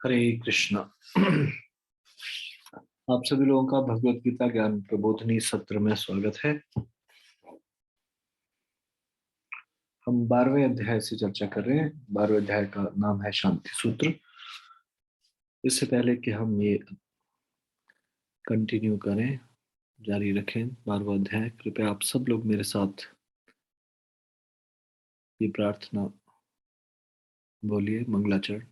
हरे कृष्णा। आप सभी लोगों का भगवत गीता ज्ञान प्रबोधनी सत्र में स्वागत है। हम 12वें अध्याय से चर्चा कर रहे हैं। 12वें अध्याय का नाम है शांति सूत्र। इससे पहले कि हम ये कंटिन्यू करें, जारी रखें 12वां अध्याय, कृपया आप सब लोग मेरे साथ ये प्रार्थना बोलिए, मंगलाचरण।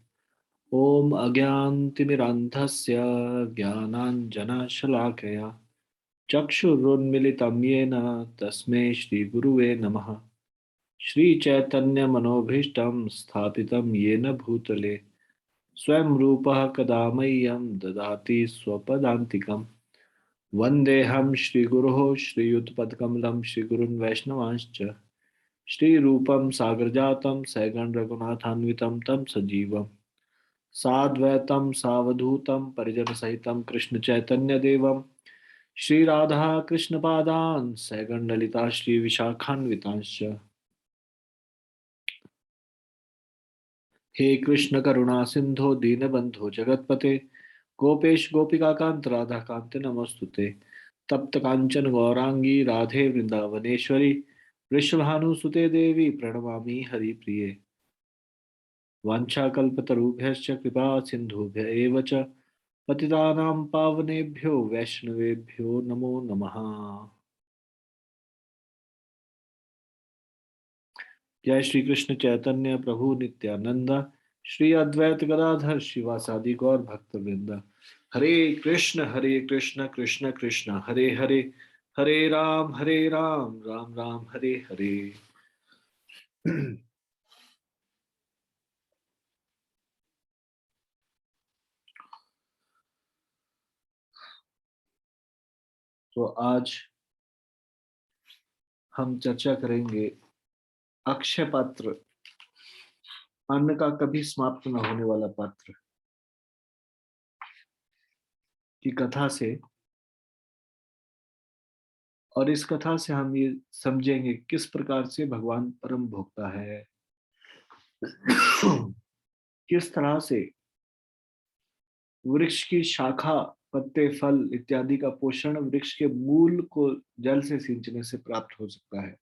ओम अज्ञानतिमिरान्धस्य ज्ञानाञ्जनशलाकया चक्षुरुन्मिलितं येन तस्मै श्रीगुरुवे नमः। श्रीचैतन्यमनोभीष्टं स्थापितं येन भूतले स्वयं रूपः कदा मह्यं ददाति स्वपदान्तिकं। वन्देऽहं श्रीगुरोः श्रीयुतपदकमलं श्रीगुरून् वैष्णवांश्च श्रीरूपं सागरजातं सगण रघुनाथान्वितं तं सजीवं साद्वैतं सावधूतं परिजनसहितं कृष्णचैतन्यदेवं श्रीराधा कृष्णपादान् सगण ललिता श्रीविशाखान्वितांश्च। हे कृष्ण करुणा सिंधो दीनबंधो जगतपते गोपेश गोपिकाकांत राधा कांत नमस्तुते। तप्त कांचन गौरांगी राधे वृंदावनेश्वरी वृषभानुसुते देवी प्रणमामि हरिप्रिये। वाञ्छाकल्पतरुभ्यश्च कृपा सिन्धुभ्य एव च पतितानां पावनेभ्यो वैष्णवेभ्यो नमो नमः। जय श्री कृष्ण चैतन्य प्रभु नित्यानंद श्री अद्वैत गदाधर शिवासादि गौर भक्त वृंद। हरे कृष्ण कृष्ण कृष्ण हरे हरे, हरे राम राम राम हरे हरे। तो आज हम चर्चा करेंगे अक्षय पात्र, अन्न का कभी समाप्त न होने वाला पात्र की कथा से। और इस कथा से हम ये समझेंगे किस प्रकार से भगवान परम भोक्ता है, किस तरह से वृक्ष की शाखा पत्ते फल इत्यादि का पोषण वृक्ष के मूल को जल से सिंचने से प्राप्त हो सकता है।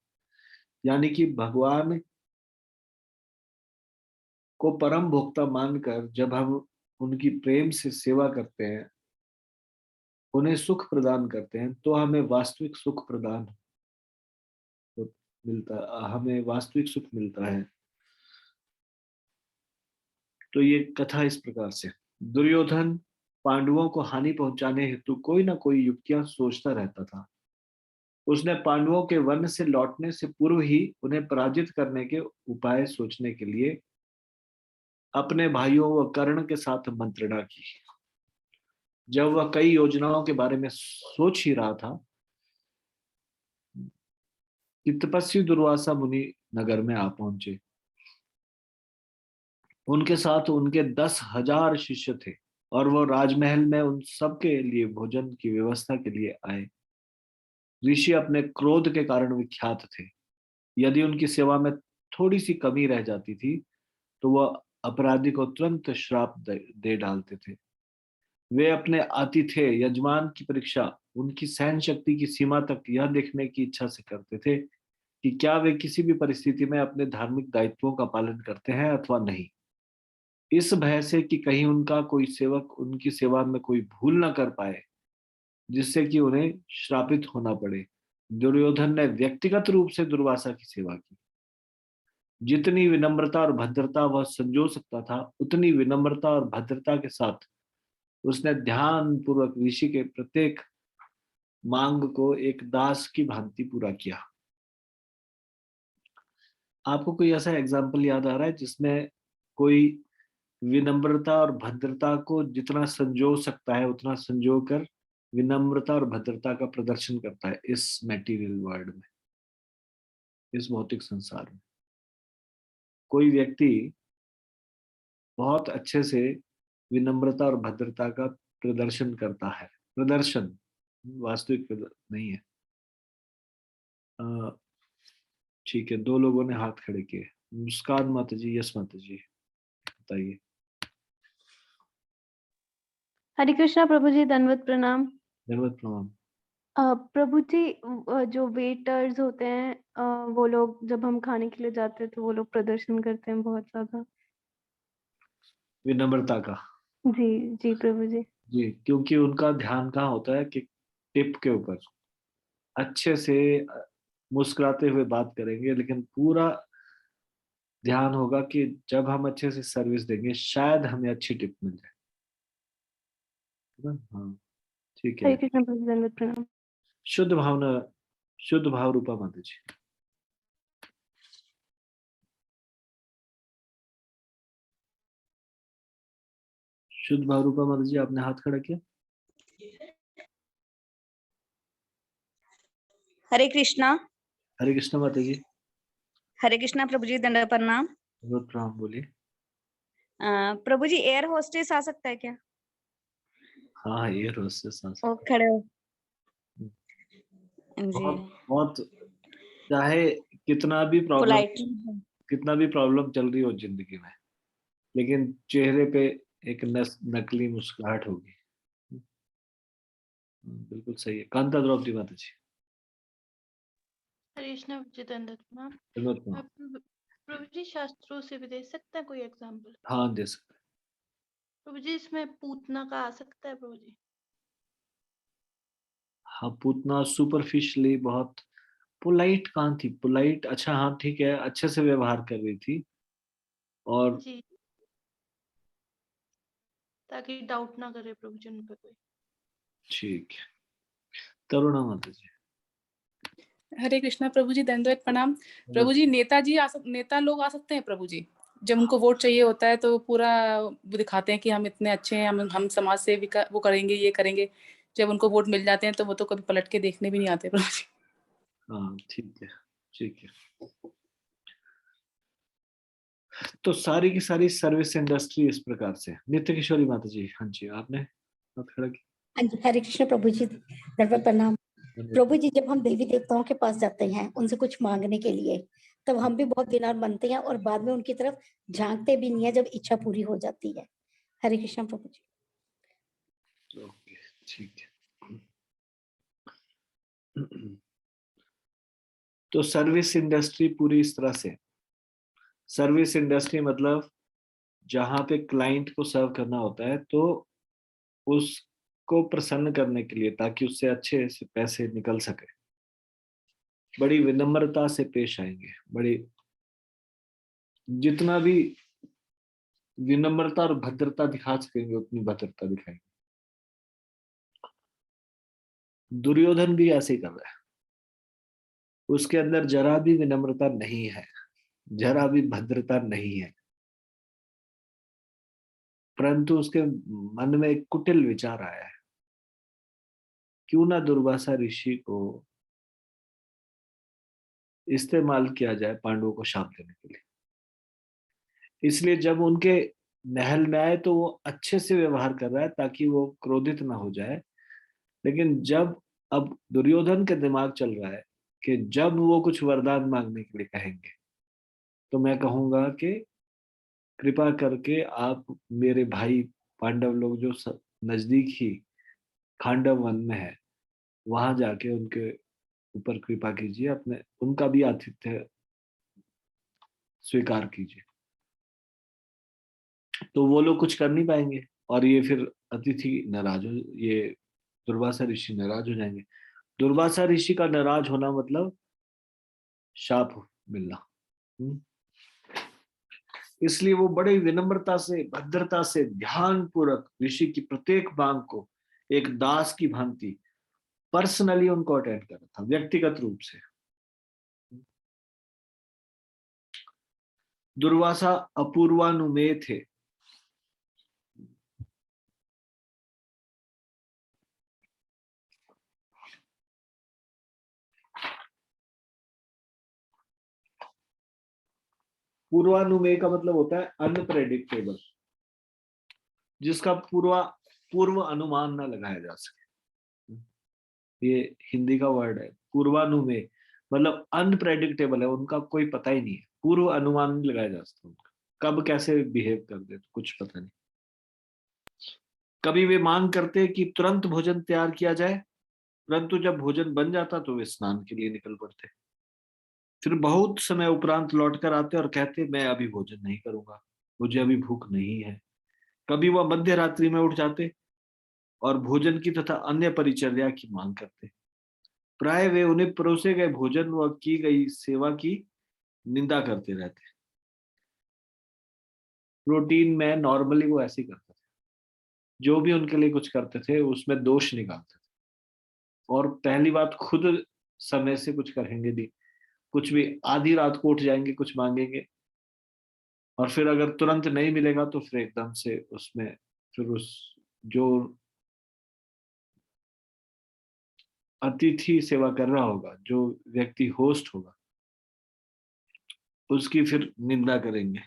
यानी कि भगवान को परम भोक्ता मानकर जब हम उनकी प्रेम से सेवा करते हैं, उन्हें सुख प्रदान करते हैं, तो हमें वास्तविक सुख प्रदान मिलता हमें वास्तविक सुख मिलता है। तो ये कथा इस प्रकार से। दुर्योधन पांडवों को हानि पहुंचाने हेतु कोई ना कोई युक्तियां सोचता रहता था। उसने पांडवों के वन से लौटने से पूर्व ही उन्हें पराजित करने के उपाय सोचने के लिए अपने भाइयों व कर्ण के साथ मंत्रणा की। जब वह कई योजनाओं के बारे में सोच ही रहा था कि तपस्वी दुर्वासा मुनि नगर में आ पहुंचे। उनके साथ उनके 10,000 शिष्य थे और वो राजमहल में उन सबके लिए भोजन की व्यवस्था के लिए आए। ऋषि अपने क्रोध के कारण विख्यात थे। यदि उनकी सेवा में थोड़ी सी कमी रह जाती थी तो वह अपराधी को तुरंत श्राप दे डालते थे। वे अपने आतिथ्य यजमान की परीक्षा उनकी सहन शक्ति की सीमा तक यह देखने की इच्छा से करते थे कि क्या वे किसी भी परिस्थिति में अपने धार्मिक दायित्वों का पालन करते हैं अथवा नहीं। इस भय से कि कहीं उनका कोई सेवक उनकी सेवा में कोई भूल न कर पाए जिससे कि उन्हें श्रापित होना पड़े, दुर्योधन ने व्यक्तिगत रूप से दुर्वासा की सेवा की। जितनी विनम्रता और भद्रता वह संजो सकता था, उतनी विनम्रता और भद्रता के साथ उसने ध्यान पूर्वक ऋषि के प्रत्येक मांग को एक दास की भांति पूरा किया। आपको कोई ऐसा एग्जाम्पल याद आ रहा है जिसमें कोई विनम्रता और भद्रता को जितना संजो सकता है उतना संजो कर विनम्रता और भद्रता का प्रदर्शन करता है इस मटेरियल वर्ल्ड में, इस भौतिक संसार में? कोई व्यक्ति बहुत अच्छे से विनम्रता और भद्रता का प्रदर्शन करता है। प्रदर्शन, वास्तविक नहीं है। ठीक है, दो लोगों ने हाथ खड़े किए। मुस्कान माता जी, यस माता जी, बताइए। हरे कृष्णा प्रभु जी, दंडवत प्रणाम। धन्यवाद प्रणाम। प्रभु जी, जो वेटर्स होते हैं, वो लोग जब हम खाने के लिए जाते हैं तो वो लोग प्रदर्शन करते हैं बहुत ज्यादा। विनम्रता का। जी जी प्रभु जी। जी, क्योंकि उनका ध्यान कहाँ होता है कि टिप के ऊपर। अच्छे से मुस्कुराते हुए बात करेंगे, लेकिन पूरा ध्यान होगा कि जब हम अच्छे से सर्विस देंगे शायद हमें अच्छी टिप मिल जाए। है ना? हाँ, ठीक है। हरे कृष्णा प्रभु जी, दंडवत प्रणाम। शुद्ध भावना, शुद्ध भाव रूपा माता जी। शुद्ध भाव रूपा माता जी, आपने हाथ खड़ा किया। हरे कृष्णा। हरे कृष्ण माता जी। हरे कृष्णा प्रभु जी, दंड प्रणाम। बहुत प्रणाम, बोलिए। प्रभु जी, एयर होस्टेस आ सकता है क्या? हाँ, ये रोज से सांस। ओ, खड़े हो जी। बहुत बहुत, चाहे कितना भी प्रॉब्लम, पोलाइटली। कितना भी प्रॉब्लम चल रही हो जिंदगी में, लेकिन चेहरे पे एक नकली मुस्कुराहट होगी। बिल्कुल सही है। कांता द्रौपदी माता जी। हरे कृष्णा जी, दंडवत प्रणाम। धन्यवाद प्रणाम। प्रभु जी, शास्त्रों से भी दे सकते हैं कोई एग्जाम्पल? हाँ, दे सकते प्रभु जी, इसमें पूतना का आ सकता है प्रभु जी? हैं। हाँ, पूतना सुपरफिशियली बहुत पोलाइट कहाँ थी, पोलाइट, अच्छा हाँ ठीक है, अच्छे से व्यवहार कर रही थी। और जी, ताकि डाउट ना करे प्रभु जी उन पे कोई। ठीक है। तरुणा माता जी। हरे कृष्णा प्रभु जी, दंडवत प्रणाम। प्रभु जी, नेता लोग आ सकते हैं प्रभु जी? जब उनको वोट चाहिए होता है तो पूरा वो दिखाते हैं कि हम इतने अच्छे हैं, हम समाज से वो करेंगे, ये करेंगे। जब उनको वोट मिल जाते हैं तो वो तो कभी पलट के देखने भी नहीं आते प्रभु जी। हाँ, ठीक है, ठीक है। तो सारी की सारी सर्विस इंडस्ट्री इस प्रकार से। नित्य किशोरी माता जी, हाँ जी, आपने हाथ खड़ा किया। हाँ जी, हरे कृष्ण प्रभु जी, दंडवत प्रणाम। प्रभु जी, जब हम देवी देवताओं के पास जाते हैं उनसे कुछ मांगने के लिए, तब हम भी बहुत विनम्र बनते हैं और बाद में उनकी तरफ झांकते भी नहीं है जब इच्छा पूरी हो जाती है। हरे कृष्ण प्रभु जी। ओके, ठीक है। तो सर्विस इंडस्ट्री पूरी इस तरह से। सर्विस इंडस्ट्री मतलब जहां पे क्लाइंट को सर्व करना होता है, तो उसको प्रसन्न करने के लिए, ताकि उससे अच्छे से पैसे निकल सके, बड़ी विनम्रता से पेश आएंगे। बड़ी, जितना भी विनम्रता और भद्रता दिखा सकेंगे उतनी भद्रता दिखाएंगे। दुर्योधन भी ऐसे ही कर रहा है। उसके अंदर जरा भी विनम्रता नहीं है, जरा भी भद्रता नहीं है, परंतु उसके मन में एक कुटिल विचार आया है, क्यों ना दुर्वासा ऋषि को इस्तेमाल किया जाए पांडवों को शाप देने के लिए। इसलिए जब उनके महल में आए तो वो अच्छे से व्यवहार कर रहा है ताकि वो क्रोधित ना हो जाए। लेकिन जब अब दुर्योधन के दिमाग चल रहा है कि जब वो कुछ वरदान मांगने के लिए कहेंगे तो मैं कहूंगा कि कृपा करके आप मेरे भाई पांडव लोग जो नजदीक ही खांडव वन में है, वहां जाके उनके ऊपर कृपा कीजिए, अपने उनका भी आतिथ्य स्वीकार कीजिए। तो वो लोग कुछ कर नहीं पाएंगे और ये फिर अतिथि नाराज हो, ये दुर्वासा ऋषि नाराज हो जाएंगे। दुर्वासा ऋषि का नाराज होना मतलब शाप मिलना। हम्म? इसलिए वो बड़े विनम्रता से, भद्रता से, ध्यान पूर्वक ऋषि की प्रत्येक मांग को एक दास की भांति पर्सनली उनको अटेंड कर रहा था, व्यक्तिगत रूप से। दुर्वासा अपूर्वानुमेय थे। पूर्वानुमेय का मतलब होता है अनप्रेडिक्टेबल, जिसका पूर्व अनुमान ना लगाया जा सके। ये हिंदी का वर्ड है पूर्वानुमेय, मतलब अनप्रेडिक्टेबल है, उनका कोई पता ही नहीं है, पूर्व अनुमान नहीं लगाया जा सकता उनका, कब कैसे बिहेव कर दे तो कुछ पता नहीं। कभी वे मांग करते कि तुरंत भोजन तैयार किया जाए, परंतु जब भोजन बन जाता तो वे स्नान के लिए निकल पड़ते। फिर बहुत समय उपरांत लौटकर आते और कहते, मैं अभी भोजन नहीं करूंगा, मुझे अभी भूख नहीं है। कभी वह मध्य रात्रि में उठ जाते और भोजन की तथा अन्य परिचर्या की मांग करते। प्राय वे उन्हें परोसे गए भोजन व की गई सेवा की निंदा करते रहते। रूटीन में नॉर्मली वो ऐसे ही करते थे, जो भी उनके लिए कुछ करते थे उसमें दोष निकालते थे। और पहली बात, खुद समय से कुछ करेंगे नहीं, कुछ भी आधी रात को उठ जाएंगे, कुछ मांगेंगे, और फिर अगर तुरंत नहीं मिलेगा तो फिर एकदम से उसमें फिर उस जो अतिथि सेवा कर रहा होगा, जो व्यक्ति होस्ट होगा, उसकी फिर निंदा करेंगे।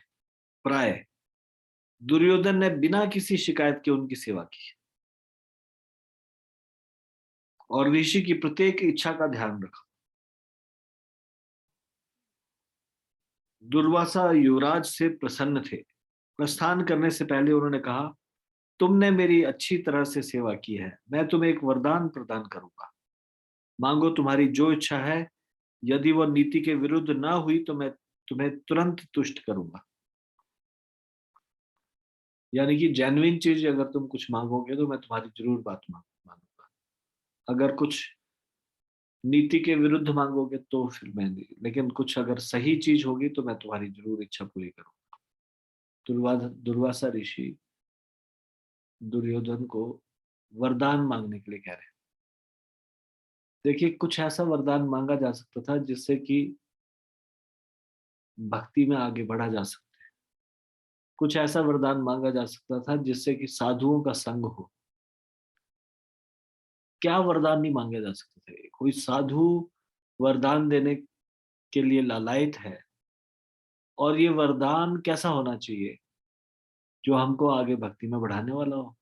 प्राय दुर्योधन ने बिना किसी शिकायत के उनकी सेवा की और ऋषि की प्रत्येक इच्छा का ध्यान रखा। दुर्वासा युवराज से प्रसन्न थे। प्रस्थान करने से पहले उन्होंने कहा, तुमने मेरी अच्छी तरह से सेवा की है, मैं तुम्हें एक वरदान प्रदान करूंगा। मांगो तुम्हारी जो इच्छा है, यदि वह नीति के विरुद्ध ना हुई तो मैं तुम्हें तुरंत तुष्ट करूंगा। यानी कि जेन्युइन चीज अगर तुम कुछ मांगोगे तो मैं तुम्हारी जरूर बात मानूंगा। अगर कुछ नीति के विरुद्ध मांगोगे तो फिर मैं नहीं, लेकिन कुछ अगर सही चीज होगी तो मैं तुम्हारी जरूर इच्छा पूरी करूंगा। दुर्वासा ऋषि दुर्योधन को वरदान मांगने के लिए कह रहे हैं। देखिए, कुछ ऐसा वरदान मांगा जा सकता था जिससे कि भक्ति में आगे बढ़ा जा सकता है। कुछ ऐसा वरदान मांगा जा सकता था जिससे कि साधुओं का संग हो। क्या वरदान नहीं मांगे जा सकते थे? कोई साधु वरदान देने के लिए लालायित है, और ये वरदान कैसा होना चाहिए? जो हमको आगे भक्ति में बढ़ाने वाला हो।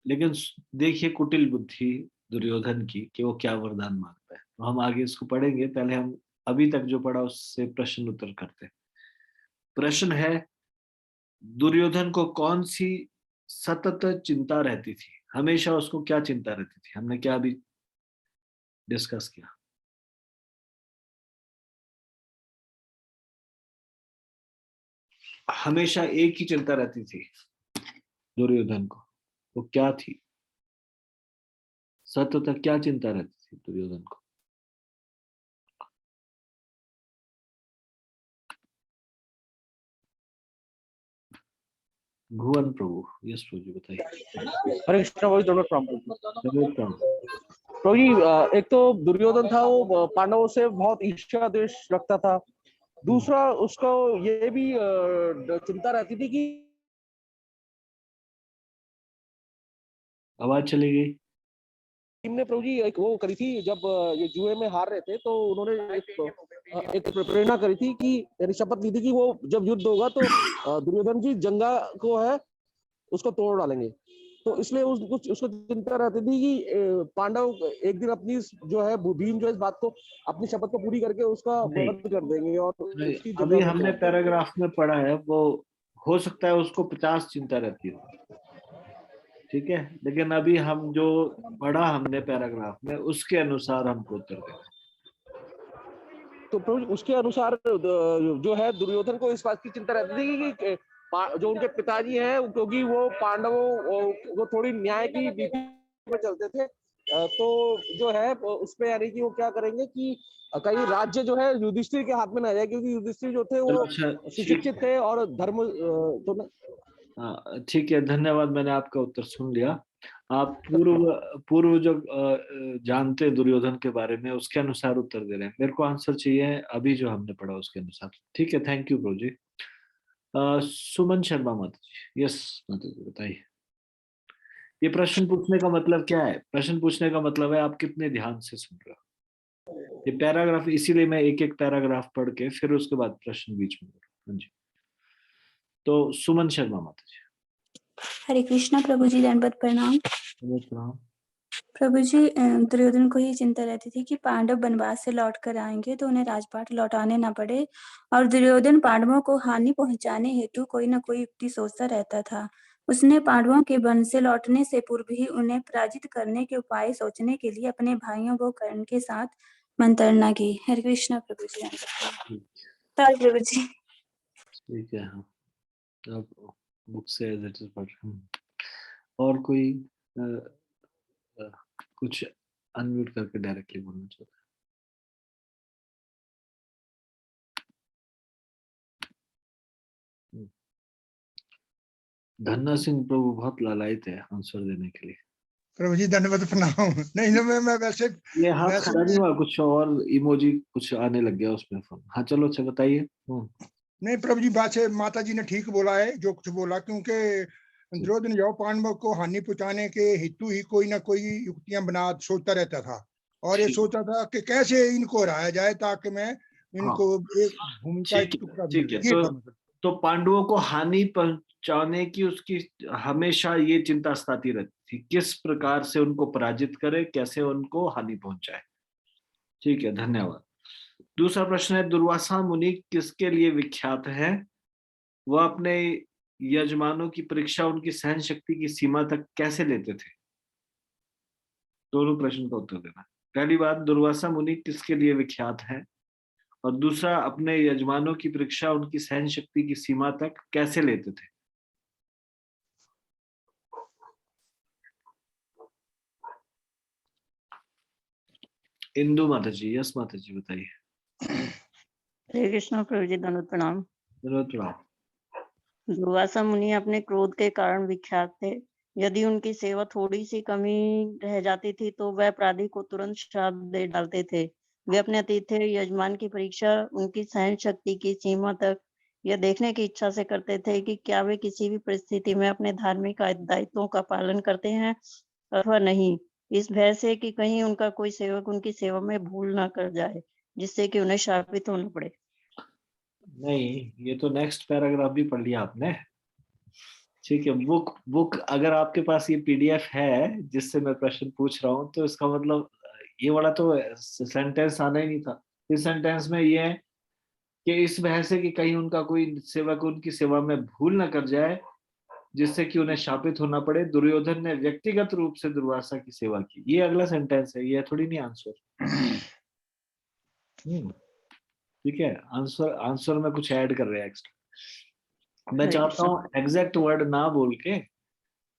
लेकिन देखिए कुटिल बुद्धि दुर्योधन की कि वो क्या वरदान मांगता है। तो हम आगे इसको पढ़ेंगे, पहले हम अभी तक जो पढ़ा उससे प्रश्न उत्तर करते हैं। प्रश्न है, दुर्योधन को कौन सी सतत चिंता रहती थी? हमेशा उसको क्या चिंता रहती थी? हमने क्या अभी डिस्कस किया? हमेशा एक ही चिंता रहती थी दुर्योधन को, वो क्या थी? सतत क्या चिंता रहती थी दुर्योधन को? भुवन प्रभु, यस प्रभु जी बताइए। हरे कृष्ण भाई, दोनों प्रभु जी, एक तो दुर्योधन था, वो पांडवों से बहुत ईर्ष्या द्वेष रखता था। दूसरा, उसको ये भी चिंता रहती थी कि आवाज चली गई। टीम ने प्रभु जी एक वो करी थी, जब ये जुए में हार रहे थे तो उन्होंने एक प्रेरणा करी थी कि यानी शपथ ली थी कि वो जब युद्ध होगा तो दुर्योधन की जंगा को है उसको तोड़ डालेंगे। तो इसलिए उसको चिंता रहती थी कि पांडव एक दिन अपनी जो है भीम जो इस बात को अपनी शपथ को पूरी करके उसका वध कर देंगे और उसकी अभी हमने पैराग्राफ में पढ़ा है, वो हो सकता है उसको 50 चिंता रहती हो, ठीक है, लेकिन अभी हम जो पढ़ा हमने पैराग्राफ में उसके अनुसार हमको उत्तर देना। तो उसके अनुसार जो है दुर्योधन को इस बात की चिंता रहती थी कि जो उनके पिताजी हैं, क्योंकि वो पांडवों वो थोड़ी न्याय की नीति में चलते थे, तो जो है उसपे यानी कि वो क्या करेंगे कि कई राज्य जो है युधिष्ठिर के हाथ में ना जाए, क्योंकि युधिष्ठिर जो थे वो सुशिक्षित थे और धर्म तो ठीक है, धन्यवाद, मैंने आपका उत्तर सुन लिया। आप पूर्व जो जानते हैं दुर्योधन के बारे में उसके अनुसार उत्तर दे रहे हैं। मेरे को आंसर चाहिए अभी जो हमने पढ़ा उसके अनुसार। ठीक है, थैंक यू प्रभु जी। सुमन शर्मा माता जी, यस माता जी बताइए। ये प्रश्न पूछने का मतलब क्या है? प्रश्न पूछने का मतलब है आप कितने ध्यान से सुन रहे हो। ये पैराग्राफ, इसीलिए मैं एक एक पैराग्राफ पढ़ के फिर उसके बाद प्रश्न बीच में। हाँ जी, तो सुमन शर्मा माता जी। हरे कृष्णा प्रभु जी, दंडवत प्रणाम। प्रभु जी, दुर्योधन को ये चिंता रहती थी कि पांडव वनवास से लौट कर आएंगे तो उन्हें राजपाट लौटाने न पड़े, और दुर्योधन पांडवों को हानि पहुंचाने हेतु कोई न कोई युक्ति सोचता रहता था। उसने पांडवों के वन से लौटने से पूर्व ही उन्हें पराजित करने के उपाय सोचने के लिए अपने भाइयों व कर्ण के साथ मंत्रणा की। हरे कृष्णा प्रभु जी। प्रभु जी। ठीक है, हाँ, अब बुक से as it is पढ़ रहे हैं। और कोई कुछ अनम्यूट करके डायरेक्टली बोलना चाहता है? धन्ना सिंह प्रभु बहुत लालायित है आंसर देने के लिए। प्रभु जी धन्यवाद प्रणाम। नहीं ना, मैं वैसे ये हाथ खड़ा नहीं हुआ, कुछ और इमोजी कुछ आने लग गया उसमें फोन। हाँ चलो, अच्छा बताइए। नहीं प्रभु जी, बात से माता जी ने ठीक बोला है जो कुछ बोला, क्योंकि दुर्योधन जो पांडवों को हानि पहुंचाने के हेतु ही कोई ना कोई युक्तियां बना सोचता रहता था, और ये सोचा था कि कैसे इनको हराया जाए ताकि मैं इनको एक भूमिका एक टुकड़ा ठीक है, मिले। ये था मतलब। तो पांडवों को हानि पहुंचाने की उसकी हमेशा ये चिंता सताती रहती थी, किस प्रकार से उनको पराजित करे, कैसे उनको हानि पहुंचाए। ठीक है, धन्यवाद। दूसरा प्रश्न है, दुर्वासा मुनि किसके लिए विख्यात है? वह अपने यजमानों की परीक्षा उनकी सहन शक्ति की सीमा तक कैसे लेते थे? दोनों प्रश्न का उत्तर देना। पहली बात, दुर्वासा मुनि किसके लिए विख्यात है, और दूसरा, अपने यजमानों की परीक्षा उनकी सहन शक्ति की सीमा तक कैसे लेते थे? इंदु माता जी, यस माता जी, बताइए। हरे कृष्ण प्रभु जी, धन्यवाद प्रणाम। धन्यवाद प्रणाम। दुर्वासा मुनि अपने क्रोध के कारण विख्यात थे। यदि उनकी सेवा थोड़ी सी कमी रह जाती थी तो वह अपराधी को तुरंत श्राप दे डालते थे। वे अपने अतिथि यजमान की परीक्षा उनकी सहन शक्ति की सीमा तक यह देखने की इच्छा से करते थे कि क्या वे किसी भी परिस्थिति में अपने धार्मिक दायित्वों का पालन करते हैं अथवा नहीं, इस भय से कि कहीं उनका कोई सेवक उनकी सेवा में भूल ना कर जाए जिससे कि उन्हें शापित होना पड़े। नहीं, ये तो नेक्स्ट पैराग्राफ भी पढ़ लिया आपने। ठीक है, बुक अगर आपके पास ये पीडीएफ है जिससे मैं प्रश्न पूछ रहा हूँ, तो इसका मतलब ये वाला तो सेंटेंस आना ही नहीं था। इस सेंटेंस में ये है कि इस वजह से कि कहीं उनका कोई सेवक उनकी सेवा में भूल न कर जाए जिससे कि उन्हें शापित होना पड़े, दुर्योधन ने व्यक्तिगत रूप से दुर्वासा की सेवा की। ये अगला सेंटेंस है, ये थोड़ी नहीं आंसर। ठीक है, आंसर में कुछ ऐड कर रहे हैं एक्स्ट्रा। मैं चाहता हूँ एग्जैक्ट वर्ड ना बोल के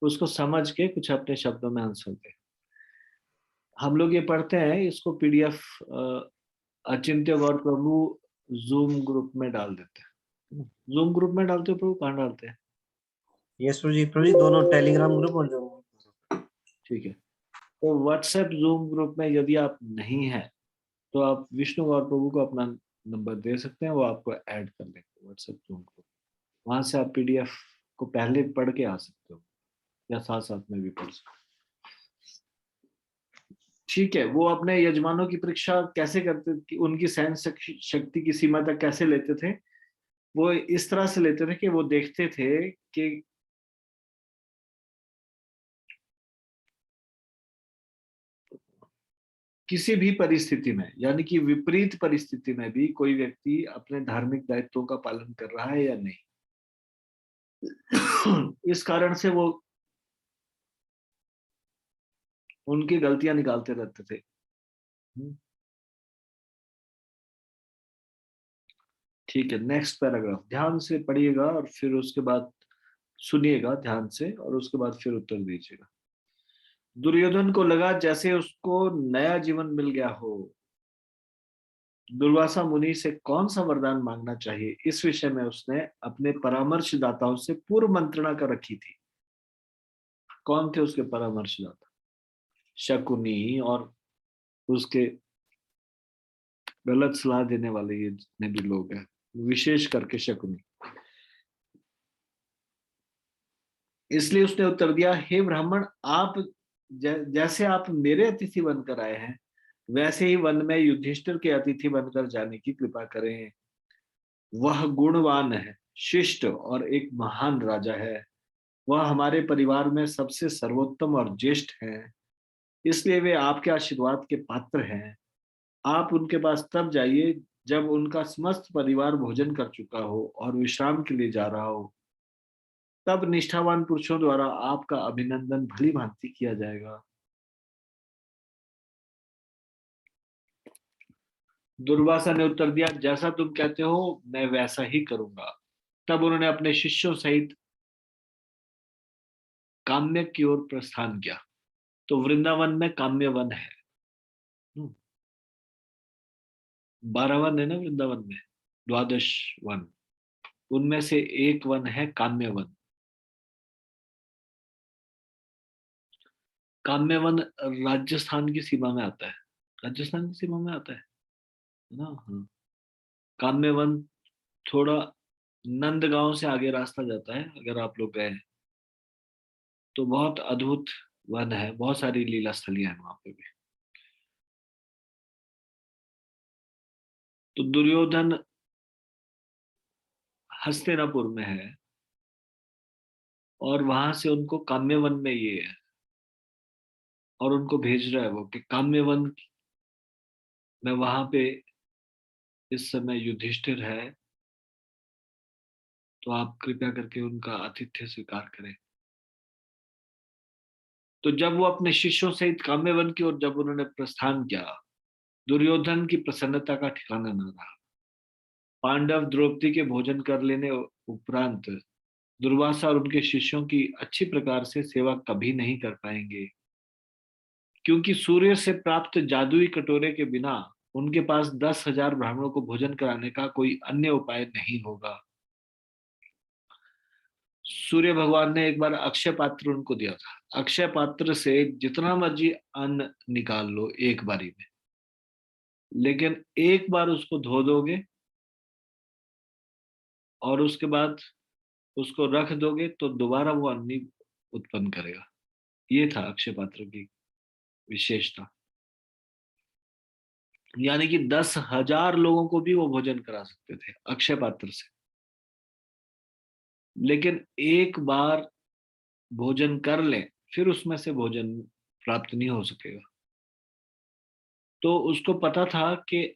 उसको समझ के कुछ अपने शब्दों में आंसर दे। हम लोग ये पढ़ते हैं, इसको पीडीएफ अचिंत्य गौर प्रभु जूम ग्रुप में डाल देते हैं। जूम ग्रुप में डालते हो प्रभु? कहाँ डालते हैं? यस प्रभु जी, दोनों टेलीग्राम ग्रुप और जूम। ठीक है, तो व्हाट्सएप जूम ग्रुप में यदि आप नहीं है तो आप विष्णु गौर प्रभु को अपना नंबर दे सकते हैं, वो आपको ऐड कर लेंगे व्हाट्सएप जूम ग्रुप। वहां से आप पीडीएफ को पहले पढ़ के आ सकते हो या साथ साथ में भी पढ़ सकते हो। ठीक है, वो अपने यजमानों की परीक्षा कैसे करते, उनकी सहन शक्ति की सीमा तक कैसे लेते थे? वो इस तरह से लेते थे कि वो देखते थे कि किसी भी परिस्थिति में, यानी कि विपरीत परिस्थिति में भी कोई व्यक्ति अपने धार्मिक दायित्वों का पालन कर रहा है या नहीं। इस कारण से वो उनकी गलतियां निकालते रहते थे। ठीक है, नेक्स्ट पैराग्राफ ध्यान से पढ़िएगा और फिर उसके बाद सुनिएगा ध्यान से, और उसके बाद फिर उत्तर दीजिएगा। दुर्योधन को लगा जैसे उसको नया जीवन मिल गया हो। दुर्वासा मुनि से कौन सा वरदान मांगना चाहिए, इस विषय में उसने अपने परामर्शदाताओं से पूर्व मंत्रणा कर रखी थी। कौन थे उसके परामर्शदाता? शकुनी और उसके गलत सलाह देने वाले ये जितने भी लोग हैं, विशेष करके शकुनी। इसलिए उसने उत्तर दिया, हे ब्राह्मण, आप जैसे आप मेरे अतिथि बनकर आए हैं वैसे ही वन में युधिष्ठिर के अतिथि बनकर जाने की कृपा करें। वह गुणवान है, शिष्ट और एक महान राजा है। वह हमारे परिवार में सबसे सर्वोत्तम और ज्येष्ठ है, इसलिए वे आपके आशीर्वाद के पात्र हैं। आप उनके पास तब जाइए जब उनका समस्त परिवार भोजन कर चुका हो और विश्राम के लिए जा रहा हो। तब निष्ठावान पुरुषों द्वारा आपका अभिनंदन भली भांति किया जाएगा। दुर्वासा ने उत्तर दिया, जैसा तुम कहते हो मैं वैसा ही करूंगा। तब उन्होंने अपने शिष्यों सहित काम्य की ओर प्रस्थान किया। तो वृंदावन में काम्य वन है, 12 वन है ना वृंदावन में, 12 वन, उनमें से एक वन है काम्य वन। काम्य वन राजस्थान की सीमा में आता है, राजस्थान की सीमा में आता है ना। हाँ, काम्य वन थोड़ा नंदगांव से आगे रास्ता जाता है, अगर आप लोग गए तो बहुत अद्भुत वन है, बहुत सारी लीला स्थलियां हैं वहां पे भी। तो दुर्योधन हस्तिनापुर में है और वहां से उनको काम्यवन में ये है, और उनको भेज रहा है वो कि काम्यवन में वहां पे इस समय युधिष्ठिर है, तो आप कृपया करके उनका आतिथ्य स्वीकार करें। तो जब वो अपने शिष्यों सहित काम्यवन की ओर जब उन्होंने प्रस्थान किया, दुर्योधन की प्रसन्नता का ठिकाना न रहा। पांडव द्रौपदी के भोजन कर लेने उपरांत दुर्वासा और उनके शिष्यों की अच्छी प्रकार से सेवा कभी नहीं कर पाएंगे, क्योंकि सूर्य से प्राप्त जादुई कटोरे के बिना उनके पास 10,000 ब्राह्मणों को भोजन कराने का कोई अन्य उपाय नहीं होगा। सूर्य भगवान ने एक बार अक्षय पात्र उनको दिया था, अक्षय पात्र से जितना मर्जी अन्न निकाल लो एक बारी में, लेकिन एक बार उसको धो दोगे और उसके बाद उसको रख दोगे तो दोबारा वो अन्न उत्पन्न करेगा। ये था अक्षय पात्र की विशेषता, यानी कि 10,000 लोगों को भी वो भोजन करा सकते थे अक्षय पात्र से, लेकिन एक बार भोजन कर ले फिर उसमें से भोजन प्राप्त नहीं हो सकेगा। तो उसको पता था कि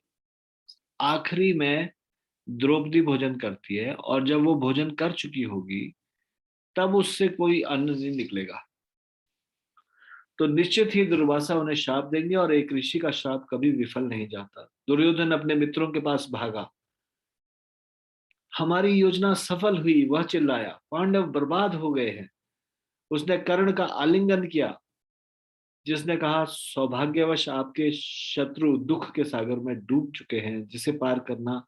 आखिरी में द्रौपदी भोजन करती है और जब वो भोजन कर चुकी होगी तब उससे कोई अन्न नहीं निकलेगा, तो निश्चित ही दुर्वासा उन्हें श्राप देंगे और एक ऋषि का श्राप कभी विफल नहीं जाता। दुर्योधन अपने मित्रों के पास भागा, हमारी योजना सफल हुई, वह चिल्लाया, पांडव बर्बाद हो गए हैं। उसने कर्ण का आलिंगन किया, जिसने कहा, सौभाग्यवश आपके शत्रु दुख के सागर में डूब चुके हैं, जिसे पार करना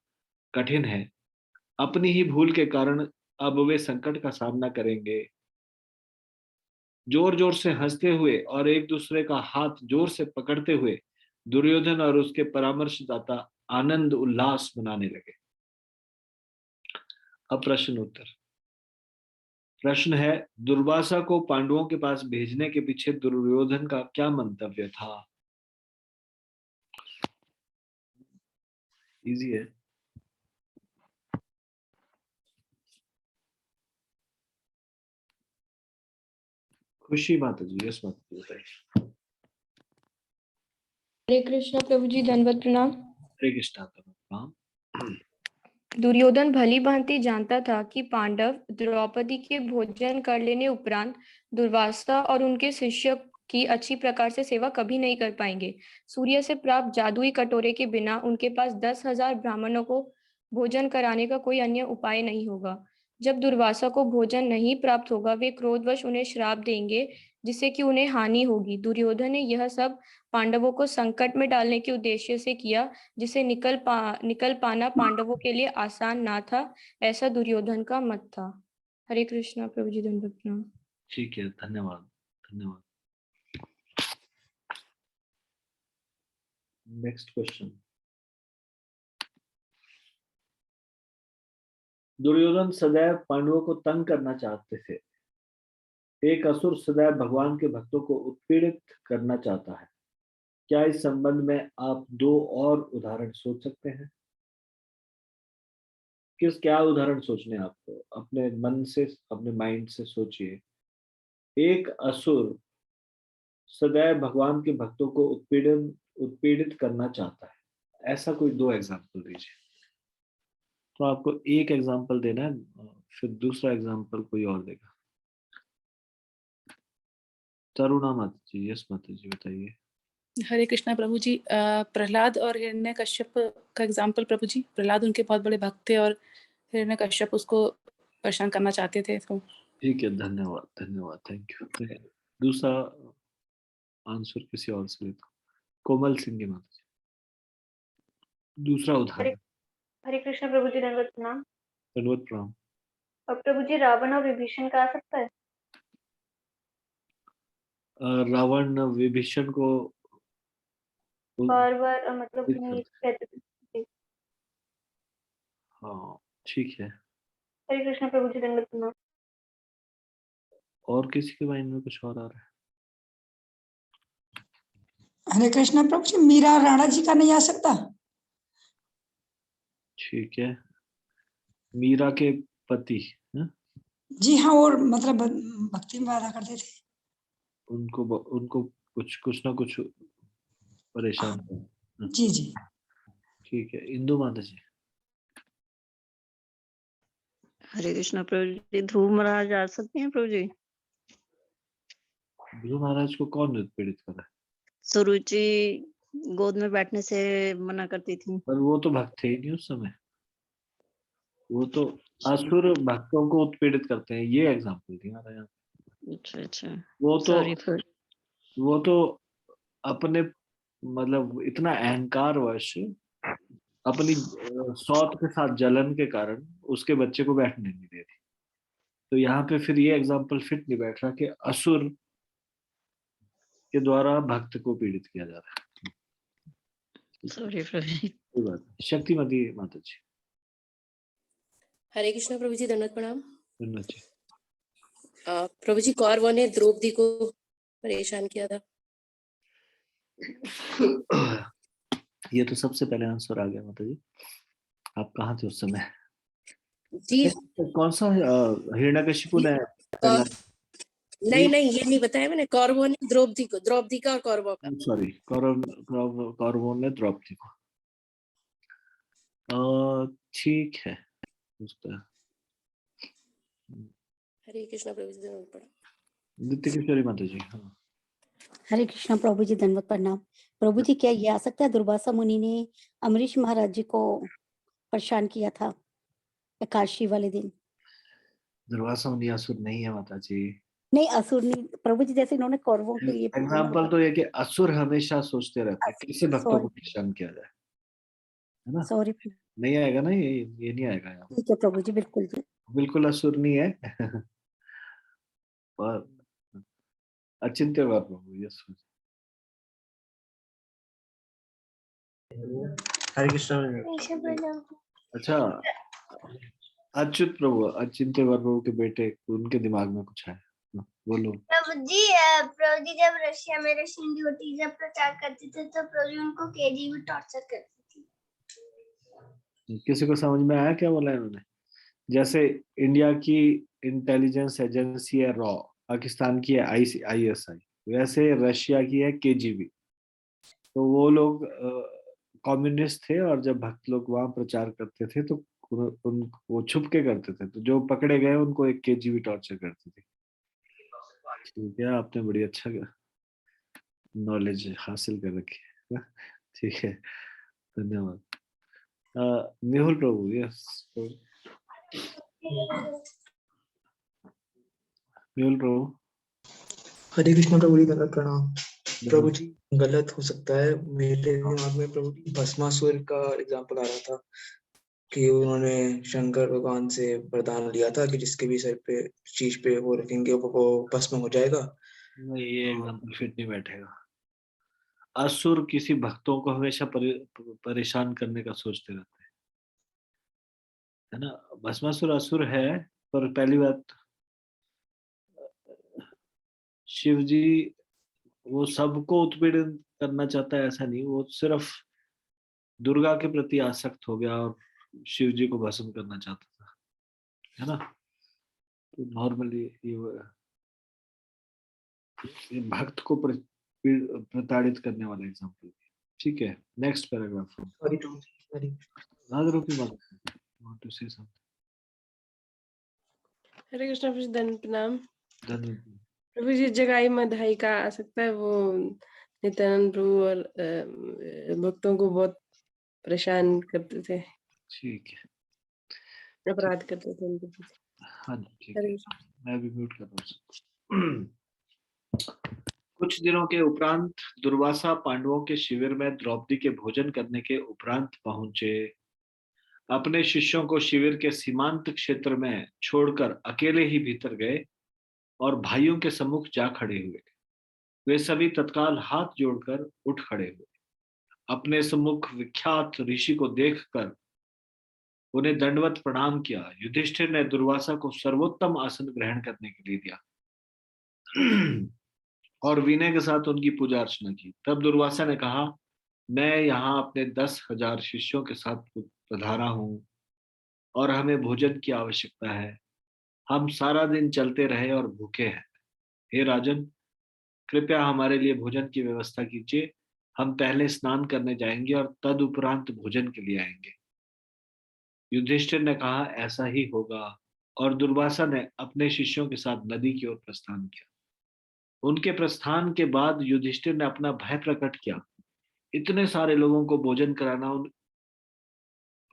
कठिन है। अपनी ही भूल के कारण अब वे संकट का सामना करेंगे। जोर जोर से हंसते हुए और एक दूसरे का हाथ जोर से पकड़ते हुए दुर्योधन और उसके परामर्शदाता आनंद उल्लास मनाने लगे। अब प्रश्न उत्तर। प्रश्न है, दुर्वासा को पांडवों के पास भेजने के पीछे दुर्योधन का क्या मंतव्य था? इजी है। खुशी माता जी, यस माता जी बताइए। हरे कृष्णा प्रभु जी, दंडवत प्रणाम। हरे कृष्णा प्रणाम। दुर्योधन भली भांति जानता था कि पांडव द्रौपदी के भोजन कर लेने उपरांत दुर्वासा और उनके शिष्य की अच्छी प्रकार से सेवा कभी नहीं कर पाएंगे। सूर्य से प्राप्त जादुई कटोरे के बिना उनके पास 10,000 ब्राह्मणों को भोजन कराने का कोई अन्य उपाय नहीं होगा। जब दुर्वासा को भोजन नहीं प्राप्त होगा, वे क्रोधवश उन्हें श्राप देंगे, जिससे कि उन्हें हानि होगी। दुर्योधन ने यह सब पांडवों को संकट में डालने के उद्देश्य से किया, जिसे निकल पाना पांडवों के लिए आसान ना था, ऐसा दुर्योधन का मत था। हरे कृष्णा प्रभु जी, दंडवत प्रणाम। ठीक है, धन्यवाद धन्यवाद। Next question. दुर्योधन सदैव पांडवों को तंग करना चाहते थे। एक असुर सदैव भगवान के भक्तों को उत्पीड़ित करना चाहता है। क्या इस संबंध में आप 2 और उदाहरण सोच सकते हैं? क्या उदाहरण सोचने आपको? अपने मन से, अपने माइंड से सोचिए। एक असुर सदैव भगवान के भक्तों को उत्पीड़ित करना चाहता है, ऐसा कोई 2 एग्जाम्पल दीजिए। तो आपको एक एग्जाम्पल देना है, फिर दूसरा एग्जाम्पल कोई और देगा। तरुणा माता जी, यस माता जी बताइए। हरे कृष्णा प्रभु जी। प्रहलाद और हिरण्यकश्यप का एग्जाम्पल प्रभु जी। प्रहलाद उनके बहुत बड़े भक्त थे और हिरण्यकश्यप उसको परेशान करना चाहते थे। तो ठीक है, धन्यवाद धन्यवाद, थैंक यू। दूसरा आंसर किसी और से लेता हूं। कोमल सिंह की माता जी, दूसरा उदाहरण। हरे कृष्ण प्रभु जी, दंडवत प्रणाम। दंडवत प्रणाम। और प्रभु जी, रावण और विभीषण का आ सकता है? रावण विभीषण को बार बार मतलब नीच कहते थे। हाँ ठीक है। हरे कृष्ण प्रभु जी, दंडवत प्रणाम। और किसी के माइंड में कुछ और आ रहा है? हरे कृष्णा प्रभु जी, मीरा राणा जी का नहीं आ सकता? ठीक है, मीरा के पति है? जी हाँ, और मतलब भक्ति में वादा करते थे। उनको कुछ ना कुछ परेशान था। जी जी ठीक है, इंदु माता जी। हरे कृष्णा प्रभु जी। ध्रुव महाराज आ सकते हैं प्रभु जी? ध्रुव महाराज को कौन पीड़ित कर रहा है? सुरुचि गोद में बैठने से मना करती थी। पर वो तो भक्त थे ही नहीं उस समय। वो तो असुर भक्तों को उत्पीड़ित करते हैं, ये एग्जांपल दिया रहा है। अच्छा अच्छा, वो तो अपने मतलब इतना अहंकारवश अपनी सौत के साथ जलन के कारण उसके बच्चे को बैठने नहीं दे रही। तो यहाँ पे फिर ये एग्जांपल फिट नहीं बैठ रहा कि असुर के द्वारा भक्त को पीड़ित किया जा रहा है। सॉरी प्रभु। कोई बात नहीं। शक्तिमती माता जी। हरे कृष्णा प्रभु जी, दंडवत प्रणाम। धन्यवाद जी। प्रभु जी, कौरवों ने द्रौपदी को परेशान किया था। ये तो सबसे पहले आंसर आ गया माता जी। आप कहाँ थे उस समय? जी कौन सा हिरण्यकशिपु ने नहीं ये नहीं बताया मैंने। कौरवों ने द्रौपदी का और कौरवों का। सॉरी, कौरवों ने द्रौपदी को। ठीक है। हरे कृष्णा प्रभु जी, दंडवत प्रणाम। नित्य किशोरी माता जी। हाँ। हरे कृष्णा प्रभु जी, दंडवत प्रणाम। प्रभु जी, क्या ये आ सकता है दुर्वासा मुनि ने अमरीश महाराज जी को परेशान किया था एकादशी वाले दिन? दुर्वासा मुनि असुर नहीं है माता जी। नहीं, असुर नहीं प्रभु जी, जैसे इन्होंने कौरवों के लिए एग्जाम्पल तो ये कि असुर हमेशा सोचते रहते हैं कैसे भक्तों को परेशान किया जाए, है ना? सॉरी, नहीं आएगा ना, ये नहीं आएगा यहाँ। ठीक है प्रभु जी, बिल्कुल जी। बिल्कुल असुर नहीं है। और अचिंत्य प्रभु। यस। हरे कृष्णा। अच्छा, अच्युत प्रभु, अचिंत्य प्रभु के बेटे, उनके दिमाग में कुछ है, बोलो। प्रभु जी जब रशिया में रशियन ड्यूटी जब प्रचार करते थे तो प्रभु जी उनको केजीबी टॉर्चर करती थी। किसी को समझ में आया क्या बोला इन्होंने? जैसे इंडिया की इंटेलिजेंस एजेंसी है रॉ, पाकिस्तान की है ISI, वैसे रशिया की है KGB। तो वो लोग कम्युनिस्ट थे और जब भक्त लोग वहां प्रचार करते थे तो वो छुप के करते थे, तो जो पकड़े गए उनको एक KGB टॉर्चर करती थी। ठीक है, आपने बड़ी अच्छा नॉलेज हासिल कर रखी है। ठीक है, धन्यवाद। मेहुल प्रभु। यस मेहुल प्रभु। हरे कृष्णा प्रभु जी, दंडवत प्रणाम। प्रभु जी, गलत हो सकता है, मेरे दिमाग में प्रभु जी भस्मासुर का एग्जांपल आ रहा था कि उन्होंने शंकर भगवान से वरदान लिया था कि जिसके भी सर पे शीश पे वो रखेंगे वो भस्म हो जाएगा। नहीं, ये एग्जांपल फिट नहीं बैठेगा। असुर किसी भक्तों को हमेशा परेशान करने का सोचते रहते हैं, है ना? भस्मासुर असुर है, पर पहली बात शिव जी वो सबको उत्पीड़ित करना चाहता है ऐसा नहीं, वो सिर्फ दुर्गा के प्रति आसक्त हो गया और शिव जी को भस्म करना चाहता था, है ना? तो नॉर्मली ये भक्त को प्रताड़ित करने वाला एग्जांपल। ठीक है, नेक्स्ट पैराग्राफ। हरे कृष्णा प्रभु जी, दंडवत प्रणाम। धन्यवाद। प्रभु जी जगाई मधाई का आ सकता है, वो नित्यानंद प्रभु और भक्तों को बहुत परेशान करते थे, ठीक है, अपराध करते थे उनके प्रति। हाँ जी ठीक हरे है, कृष्ण। मैं भी म्यूट कर रहा हूँ। कुछ दिनों के उपरांत दुर्वासा पांडवों के शिविर में द्रौपदी के भोजन करने के उपरांत पहुंचे। अपने शिष्यों को शिविर के सीमांत क्षेत्र में छोड़कर अकेले ही भीतर गए और भाइयों के सम्मुख जा खड़े हुए। वे सभी तत्काल हाथ जोड़कर उठ खड़े हुए। अपने सम्मुख विख्यात ऋषि को देखकर उन्हें दंडवत प्रणाम किया। युधिष्ठिर ने दुर्वासा को सर्वोत्तम आसन ग्रहण करने के लिए दिया और विनय के साथ उनकी पूजा अर्चना की। तब दुर्वासा ने कहा, मैं यहाँ अपने 10,000 शिष्यों के साथ पधारा हूँ और हमें भोजन की आवश्यकता है। हम सारा दिन चलते रहे और भूखे हैं। हे राजन, कृपया हमारे लिए भोजन की व्यवस्था कीजिए। हम पहले स्नान करने जाएंगे और तदुपरांत भोजन के लिए आएंगे। युधिष्ठिर ने कहा, ऐसा ही होगा, और दुर्वासा ने अपने शिष्यों के साथ नदी की ओर प्रस्थान किया। उनके प्रस्थान के बाद युधिष्ठिर ने अपना भय प्रकट किया। इतने सारे लोगों को भोजन कराना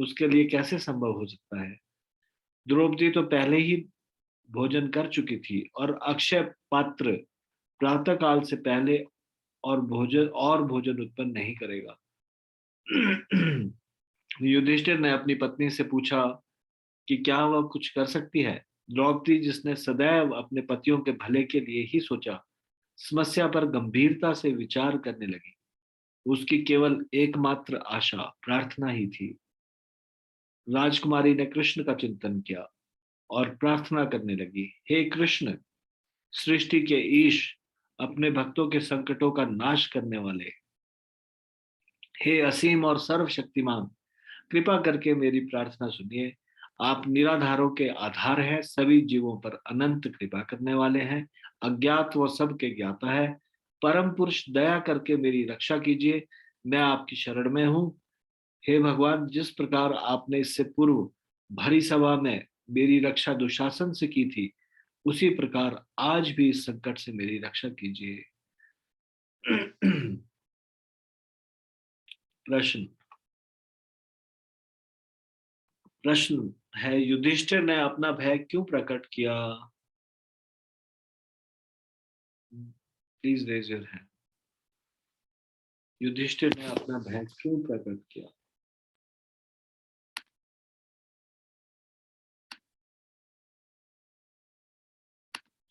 उसके लिए कैसे संभव हो सकता है? द्रौपदी तो पहले ही भोजन कर चुकी थी और अक्षय पात्र प्रातः काल से पहले और भोजन उत्पन्न नहीं करेगा। युधिष्ठिर ने अपनी पत्नी से पूछा कि क्या वह कुछ कर सकती है। द्रौपदी, जिसने सदैव अपने पतियों के भले के लिए ही सोचा, समस्या पर गंभीरता से विचार करने लगी। उसकी केवल एकमात्र आशा प्रार्थना ही थी। राजकुमारी ने कृष्ण का चिंतन किया और प्रार्थना करने लगी, हे कृष्ण, सृष्टि के ईश, अपने भक्तों के संकटों का नाश करने वाले, हे असीम और सर्वशक्तिमान, कृपा करके मेरी प्रार्थना सुनिए। आप निराधारों के आधार हैं, सभी जीवों पर अनंत कृपा करने वाले हैं, अज्ञात व सबके ज्ञाता है। परम पुरुष, दया करके मेरी रक्षा कीजिए, मैं आपकी शरण में हूँ। हे भगवान, जिस प्रकार आपने इससे पूर्व भरी सभा में मेरी रक्षा दुशासन से की थी, उसी प्रकार आज भी इस संकट से मेरी रक्षा कीजिए। प्रश्न है, युधिष्ठिर ने अपना भय क्यों प्रकट किया? Please raise your hand. Yudhishthir ने अपना भय क्यों प्रकट किया?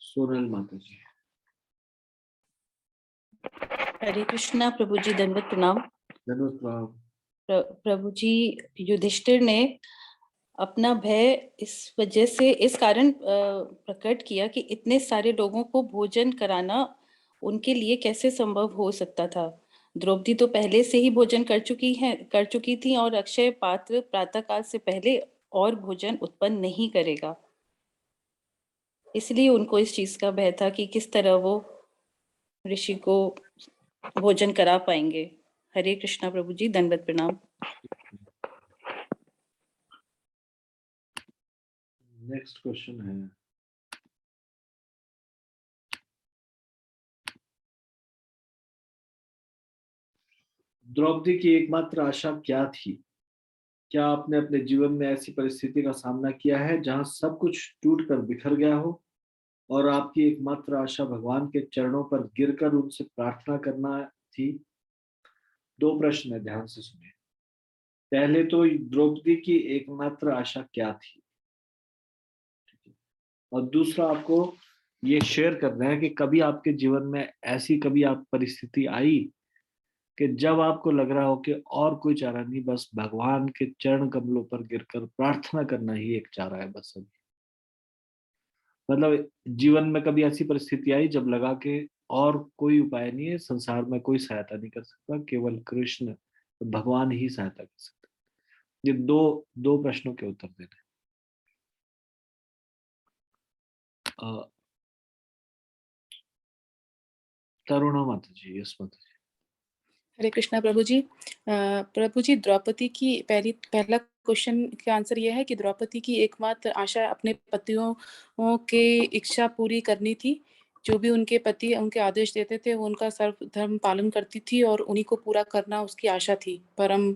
सोनल माता जी। हरे कृष्णा प्रभु जी, दंडवत प्रणाम। दंडवत प्रणाम। प्रभु जी, युधिष्ठिर ने अपना भय इस वजह से, इस कारण प्रकट किया कि इतने सारे लोगों को भोजन कराना उनके लिए कैसे संभव हो सकता था। द्रौपदी तो पहले से ही भोजन कर चुकी थी और अक्षय पात्र प्रातःकाल से पहले और भोजन उत्पन्न नहीं करेगा। इसलिए उनको इस चीज का भय था कि किस तरह वो ऋषि को भोजन करा पाएंगे। हरे कृष्णा प्रभु जी, दंडवत प्रणाम। नेक्स्ट क्वेश्चन है, द्रौपदी की एकमात्र आशा क्या थी? क्या आपने अपने जीवन में ऐसी परिस्थिति का सामना किया है जहां सब कुछ टूटकर बिखर गया हो और आपकी एकमात्र आशा भगवान के चरणों पर गिरकर उनसे प्रार्थना करना थी? दो प्रश्न है, ध्यान से सुनिए। पहले तो द्रौपदी की एकमात्र आशा क्या थी, और दूसरा आपको ये शेयर करना है कि कभी आपके जीवन में ऐसी कभी आप परिस्थिति आई कि जब आपको लग रहा हो कि और कोई चारा नहीं, बस भगवान के चरण कमलों पर गिरकर प्रार्थना करना ही एक चारा है बस अभी। मतलब जीवन में कभी ऐसी परिस्थिति आई जब लगा कि और कोई उपाय नहीं है, संसार में कोई सहायता नहीं कर सकता, केवल कृष्ण भगवान ही सहायता कर सकता। ये दो प्रश्नों के उत्तर देने। तरुणा माता जी, यस माता जी। हरे कृष्णा प्रभु जी। प्रभु जी, द्रौपदी की पहला क्वेश्चन का आंसर यह है कि द्रौपदी की एकमात्र आशा अपने पतियों के इच्छा पूरी करनी थी, जो भी उनके पति उनके आदेश देते थे वो उनका सर्व धर्म पालन करती थी और उन्हीं को पूरा करना उसकी आशा थी, परम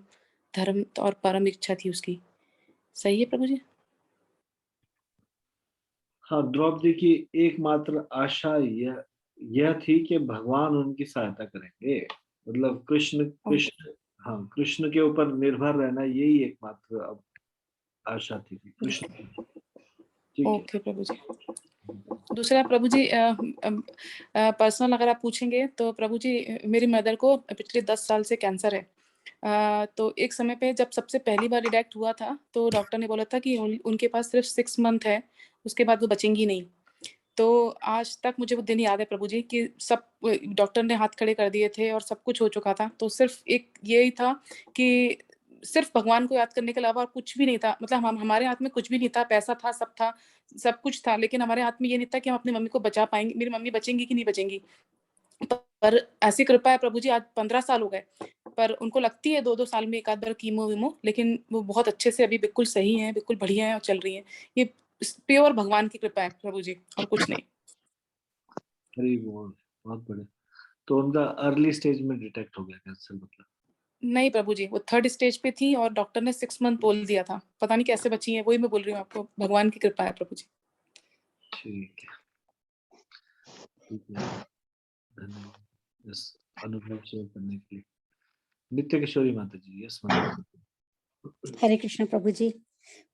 धर्म और परम इच्छा थी उसकी। सही है प्रभु जी? हाँ, द्रौपदी की एकमात्र आशा यह थी कि भगवान उनकी सहायता करेंगे, मतलब कृष्ण कृष्ण के ऊपर निर्भर रहना, यही एकमात्र अब आशा थी कि कृष्ण। ठीक है। ओके प्रभु जी। दूसरा प्रभु जी, पर्सनल अगर आप पूछेंगे तो प्रभु जी, मेरी मदर को पिछले 10 साल से कैंसर है। तो एक समय पे जब सबसे पहली बार डिटेक्ट हुआ था तो डॉक्टर ने बोला था कि उनके पास सिर्फ 6 मंथ है, उसके बाद वो बचेंगी नहीं। तो आज तक मुझे वो दिन याद है प्रभु जी कि सब डॉक्टर ने हाथ खड़े कर दिए थे और सब कुछ हो चुका था, तो सिर्फ एक यही था कि सिर्फ भगवान को याद करने के अलावा और कुछ भी नहीं था। मतलब हमारे हाथ में कुछ भी नहीं था, पैसा था, सब कुछ था, लेकिन हमारे हाथ में ये नहीं था कि हम अपनी मम्मी को बचा पाएंगे, मेरी मम्मी बचेंगी कि नहीं बचेंगी। पर ऐसी कृपा है प्रभु जी, आज 15 साल हो गए, पर उनको लगती है 2-2 साल में एक आध बार कीमो वीमो, लेकिन वो बहुत अच्छे से अभी बिल्कुल सही है, बिल्कुल बढ़िया है और चल रही है। ये प्योर भगवान की कृपा है प्रभु जी, और कुछ नहीं। हरी बोल, बहुत बढ़िया। तो उनका अर्ली स्टेज में डिटेक्ट हो गया कैंसर, मतलब? नहीं प्रभु जी, वो 3rd स्टेज पे थी और डॉक्टर ने 6 मंथ बोल दिया था, पता नहीं कैसे बची है, वही मैं बोल रही हूँ आपको, भगवान की कृपा है प्रभु जी। ठीक है, धन्यवाद इस अनुभव शेयर करने के लिए। नित्य किशोरी माता जी, यस माता। हरे कृष्ण प्रभु जी।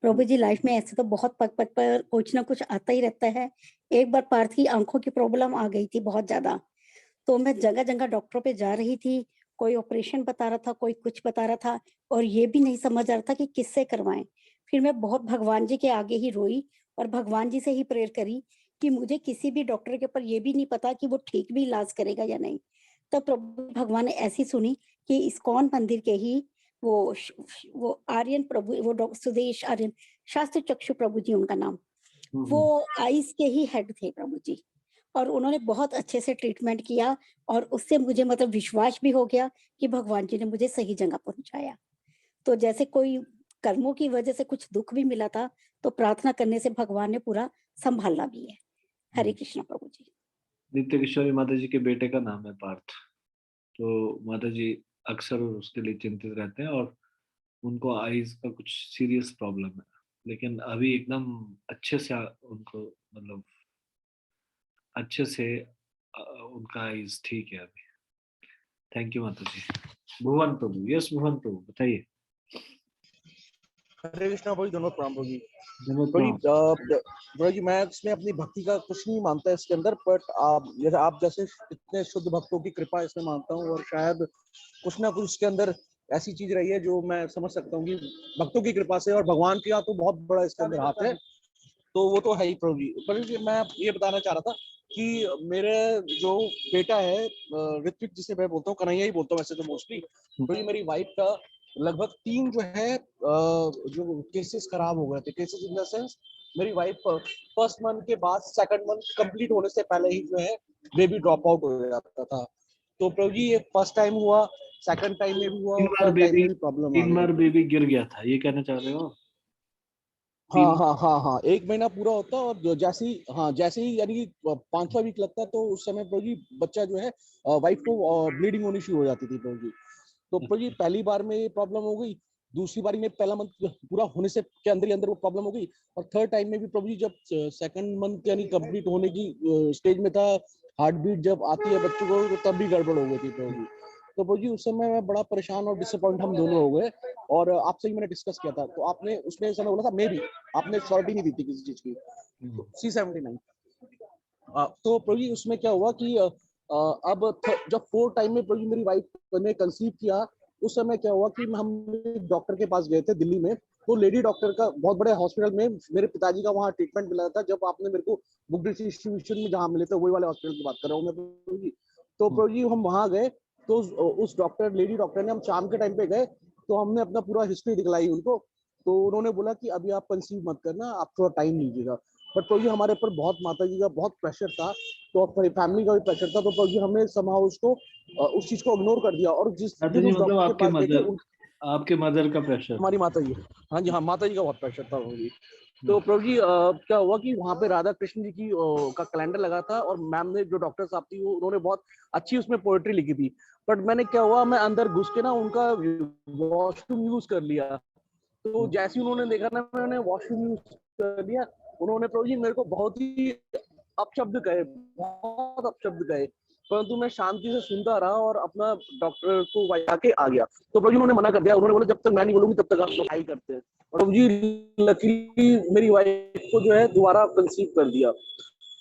प्रभु जी, लाइफ में ऐसे तो बहुत पग पग पर कुछ ना कुछ आता ही रहता है। एक बार पार्थ की आंखों की प्रॉब्लम आ गई थी बहुत ज्यादा, तो मैं जगह जगह डॉक्टरों पे जा रही थी, कोई ऑपरेशन बता रहा था, कोई कुछ बता रहा था, और ये भी नहीं समझ आ रहा था कि किससे करवाएं। फिर मैं बहुत भगवान जी के आगे ही रोई और भगवान जी से ही प्रेयर करी कि मुझे किसी भी डॉक्टर के ऊपर ये भी नहीं पता कि वो ठीक भी इलाज करेगा या नहीं। तब प्रभु भगवान ने ऐसी सुनी कि इस्कॉन मंदिर के ही वो आर्यन प्रभु, वो सुदेश आर्यन शास्त्री चक्षु प्रभु जी उनका नाम, वो आइस के ही हेड थे प्रभु जी, और उन्होंने बहुत अच्छे से ट्रीटमेंट किया और उससे मुझे मतलब विश्वास भी हो गया कि भगवान जी ने मुझे सही जगह पहुंचाया। तो जैसे कोई कर्मों की वजह से कुछ दुख भी मिला था, तो प्रार्थना करने से भगवान ने पूरा संभाला भी है। हरे कृष्ण प्रभु जी। नित्य किशोरी माता जी के बेटे का नाम है पार्थ, तो माता जी अक्सर उसके लिए चिंतित रहते हैं और उनको आईज का कुछ सीरियस प्रॉब्लम है, लेकिन अभी एकदम अच्छे से उनको मतलब अच्छे से उनका आईज ठीक है अभी। थैंक यू माता जी। भुवन प्रभु, यस भुवन प्रभु बताइए। हरे कृष्णा भाई, धन्यवाद प्रणाम प्रभु जी। भाई जी, मैं इसमें अपनी भक्ति का कुछ नहीं मानता इसके अंदर, बट आप जैसे इतने शुद्ध भक्तों की कृपा इसमें मानता हूँ, और शायद कुछ ना कुछ इसके अंदर ऐसी चीज रही है जो मैं समझ सकता हूँ कि भक्तों की कृपा से, और भगवान का तो बहुत बड़ा इसके अंदर हाथ है, तो वो तो है ही प्रभु जी। पर मैं ये बताना चाह रहा था कि मेरे जो बेटा है ऋत्विक, जिसे मैं बोलता हूँ, कन्हैया ही बोलता हूँ वैसे तो मोस्टली, तो मेरी वाइफ का लगभग 3 जो है जो केसेस खराब हो गए थे। केसेस इन द सेंस, मेरी वाइफ फर्स्ट मंथ के बाद 2nd मंथ कंप्लीट होने से पहले ही जो है बेबी ड्रॉप आउट हो जाता था। तो प्रभु जी, ये फर्स्ट टाइम हुआ, 2nd टाइम में भी हुआ, 3rd टाइम में भी प्रॉब्लम आ गई। 3 बार बेबी गिर गया था, ये कहना चाह रहे हो? हाँ, 1 महीना पूरा होता है, और जैसे ही यानी कि 5वां वीक लगता है, तो उस समय प्रभु जी बच्चा जो है वाइफ को ब्लीडिंग होनी शुरू हो जाती थी प्रभु जी। तो प्रभु जी पहली बार में ये प्रॉब्लम हो गई, दूसरी बारी में पहला मंथ पूरा होने से के अंदर ही अंदर वो प्रॉब्लम हो गई, और 3rd टाइम में भी प्रभु जी जब 2nd मंथ यानी कंप्लीट होने की स्टेज में था, हार्ट बीट जब आती है बच्चों को, तो तब भी गड़बड़ हो गई थी प्रभु जी। तो प्रभु जी उस समय मैं बड़ा परेशान और डिसअपॉइंट हम दोनों हो गए, और आपसे ही मैंने डिस्कस किया था, तो आपने उसमें समय बोला था मे भी, आपने श्योरिटी नहीं दी थी किसी चीज की। C79 तो प्रभु जी उसमें क्या हुआ कि अब जब 4th टाइम में प्रभु जी मेरी वाइफ ने कंसीव किया, उस समय क्या हुआ कि हम डॉक्टर के पास गए थे दिल्ली में, तो लेडी डॉक्टर का बहुत बड़े हॉस्पिटल में मेरे पिताजी का वहाँ ट्रीटमेंट मिला था। जब आपने मेरे को बुक डिस्ट्रीब्यूशन में जहाँ मिले थे, वही वाले हॉस्पिटल की बात कर रहा हूँ मैं प्रभु जी। तो प्रभु जी हम वहाँ गए, तो उस लेडी डॉक्टर ने, हम शाम के टाइम पे गए, तो हमने अपना पूरा हिस्ट्री दिखलाई उनको, तो उन्होंने बोला कि अभी आप कंसीव मत करना, आप थोड़ा टाइम लीजिएगा। बट प्रभु जी हमारे ऊपर बहुत माता जी का बहुत प्रेशर था, तो फैमिली का भी प्रेशर था, तो प्रभु जी हमने समाउ उसको उस चीज को इग्नोर कर दिया, और जिस मतलब डॉक्टर के पास गए थे आपके मदर का प्रेशर? हमारी माता जी, हाँ जी, हाँ माता जी का बहुत प्रेशर था प्रभु जी। तो प्रभु जी क्या हुआ कि वहाँ पे राधा कृष्ण जी की का कैलेंडर लगा था और मैम ने, जो डॉक्टर साहब थी, वो उन्होंने बहुत अच्छी उसमें पोएट्री लिखी थी। बट मैंने क्या हुआ, मैं अंदर घुस के ना उनका वॉशरूम यूज कर लिया। तो जैसे ही उन्होंने देखा ना मैंने वॉशरूम यूज कर लिया, उन्होंने प्रभु जी मेरे को बहुत ही अपशब्द कहे, बहुत अपशब्द कहे, परंतु मैं शांति से सुनता रहा और अपना डॉक्टर को वहाँ के आ गया। तो प्रभु जी उन्होंने मना कर दिया, उन्होंने बोला जब तक मैं नहीं बोलूंगी तब तक आप लोग करते हैं। और प्रभु जी लकीली मेरी वाइफ को जो है दोबारा कंसीव कर दिया।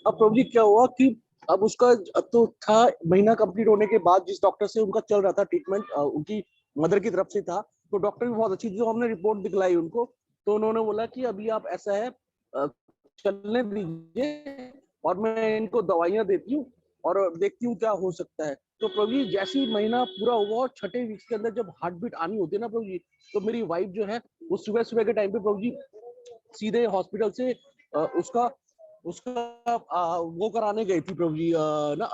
अब प्रभु जी क्या हुआ कि अब उसका अब तो था महीना कंप्लीट होने के बाद, जिस डॉक्टर से उनका चल रहा था ट्रीटमेंट, उनकी मदर की तरफ से था, तो डॉक्टर भी बहुत अच्छी थी। तो हमने रिपोर्ट दिखलाई उनको, तो उन्होंने बोला कि अभी आप ऐसा है चलने दीजिए और मैं इनको दवाइयां देती हूँ और देखती हूँ क्या हो सकता है। तो प्रभु जी जैसे ही महीना पूरा हुआ और छठे वीक के अंदर जब हार्ट बीट आनी होती है ना प्रभु जी, तो मेरी वाइफ जो है वो सुबह सुबह के टाइम पे प्रभु जी सीधे हॉस्पिटल से उसका वो कराने गई थी प्रभु जी। ना